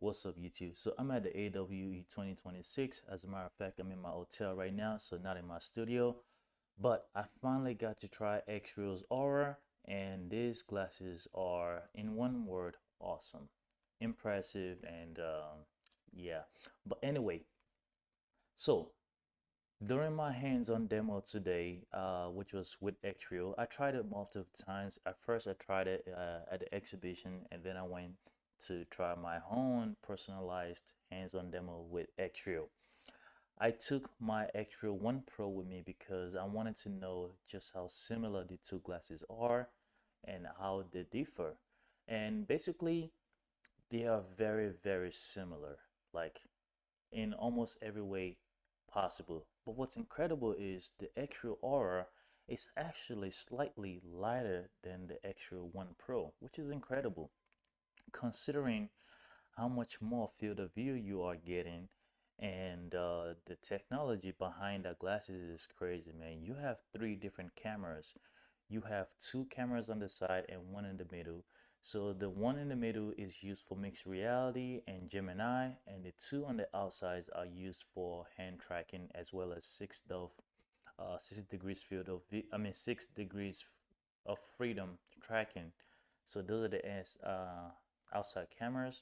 What's up, YouTube? So I'm at the AWE 2026. As a matter of fact, I'm in my hotel right now, so not in my studio. But I finally got to try Xreal's Aura, and these glasses are, in one word, awesome, impressive, and yeah. But anyway, so during my hands-on demo today, which was with Xreal, I tried it multiple times. At first, I tried it at the exhibition, and then I went to try my own personalized hands-on demo with Xreal. I took my Xreal One Pro with me because I wanted to know just how similar the two glasses are and how they differ. And basically, they are very, very similar, like in almost every way possible. But what's incredible is the Xreal Aura is actually slightly lighter than the Xreal One Pro, which is incredible considering how much more field of view you are getting. And the technology behind the glasses is crazy, man. You have three different cameras. You have two cameras on the side and one in the middle. So the one in the middle is used for mixed reality and Gemini, and the two on the outsides are used for hand tracking as well as 6 degrees field of I mean 6 degrees of freedom tracking. So those are the outside cameras.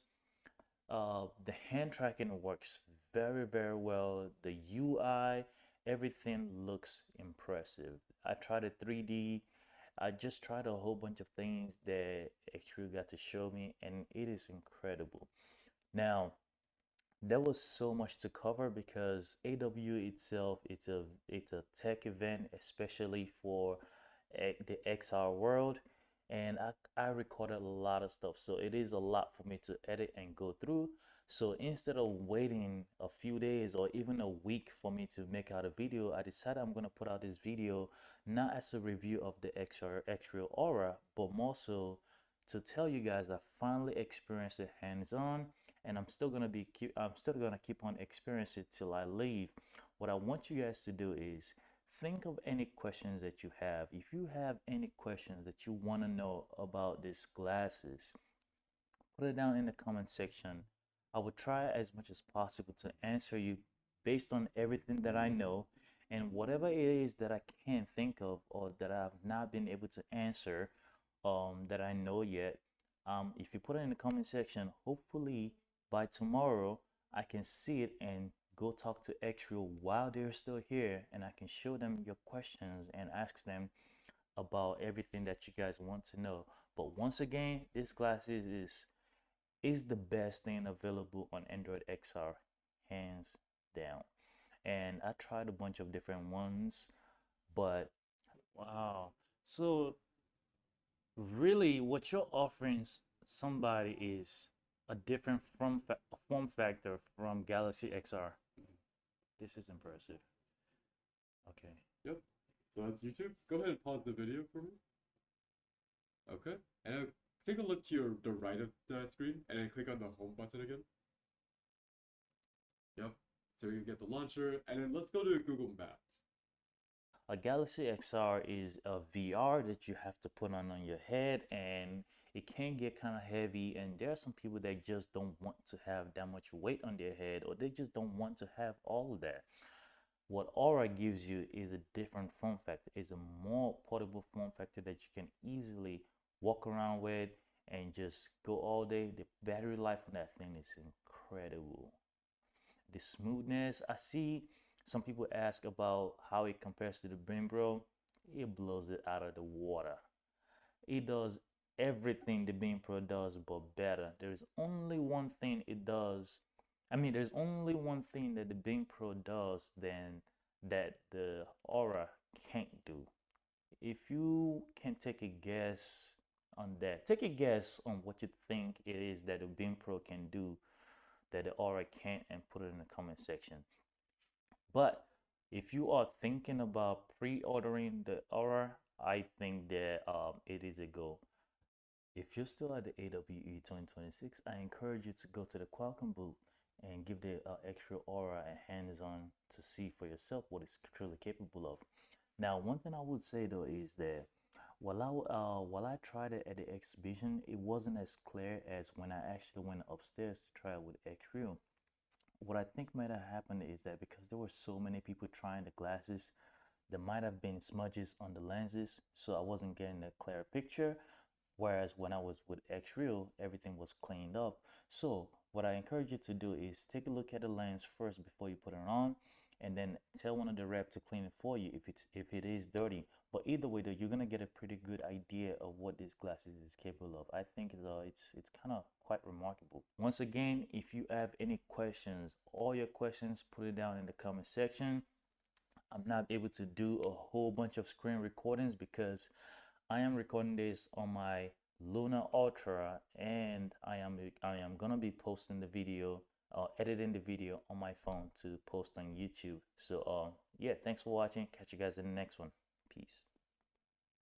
The hand tracking works very, very well. The UI, everything looks impressive. I tried a 3D. I just tried a whole bunch of things that Xreal got to show me, and it is incredible. Now, there was so much to cover because AW itself, it's a tech event, especially for the XR world, and I recorded a lot of stuff, so it is a lot for me to edit and go through. So instead of waiting a few days or even a week for me to make out a video, I decided I'm gonna put out this video not as a review of the Xreal Aura, but more so to tell you guys I finally experienced it hands-on, and I'm still gonna keep on experiencing it till I leave. What I want you guys to do is think of any questions that you have. If you have any questions that you want to know about these glasses, put it down in the comment section. I will try as much as possible to answer you based on everything that I know, and whatever it is that I can't think of or that I've not been able to answer that I know yet. If you put it in the comment section, hopefully by tomorrow I can see it and go talk to Xreal while they're still here, and I can show them your questions and ask them about everything that you guys want to know. But once again, this glasses is the best thing available on Android XR, hands down. And I tried a bunch of different ones, but wow. So really what you're offering somebody is a different form factor from Galaxy XR. This is impressive. Okay. Yep. So that's YouTube. Go ahead and pause the video for me. Okay. And take a look to the right of the screen and then click on the home button again. Yep. So you get the launcher and then let's go to Google Maps. A Galaxy XR is a VR that you have to put on your head, and it can get kind of heavy, and there are some people that just don't want to have that much weight on their head, or they just don't want to have all of that. What Aura gives you is a different form factor. It's a more portable form factor that you can easily walk around with and just go all day. The battery life on that thing is incredible. The smoothness, I see some people ask about how it compares to the Beam Pro. It blows it out of the water. It does everything the Beam Pro does, but better. There's only one thing it does. There's only one thing that the Beam Pro does than that the Aura can't do. If you can take a guess on that, take a guess on what you think it is that the Beam Pro can do that the Aura can't, and put it in the comment section. But if you are thinking about pre-ordering the Aura, I think that it is a go. If you're still at the AWE 2026, I encourage you to go to the Qualcomm booth and give the Xreal Aura a hands-on to see for yourself what it's truly capable of. Now, one thing I would say though is that While I tried it at the exhibition, it wasn't as clear as when I actually went upstairs to try it with Xreal. What I think might have happened is that because there were so many people trying the glasses, there might have been smudges on the lenses, so I wasn't getting a clear picture. Whereas when I was with Xreal, everything was cleaned up. So what I encourage you to do is take a look at the lens first before you put it on, and then tell one of the rep to clean it for you if it is dirty. But either way, though, you're gonna get a pretty good idea of what this glasses is capable of. I think it's kind of quite remarkable. Once again, if you have any questions, all your questions, put it down in the comment section. I'm not able to do a whole bunch of screen recordings because I am recording this on my Luna Ultra, and I am gonna be posting the video, editing the video on my phone to post on YouTube. So yeah, thanks for watching. Catch you guys in the next one. Peace.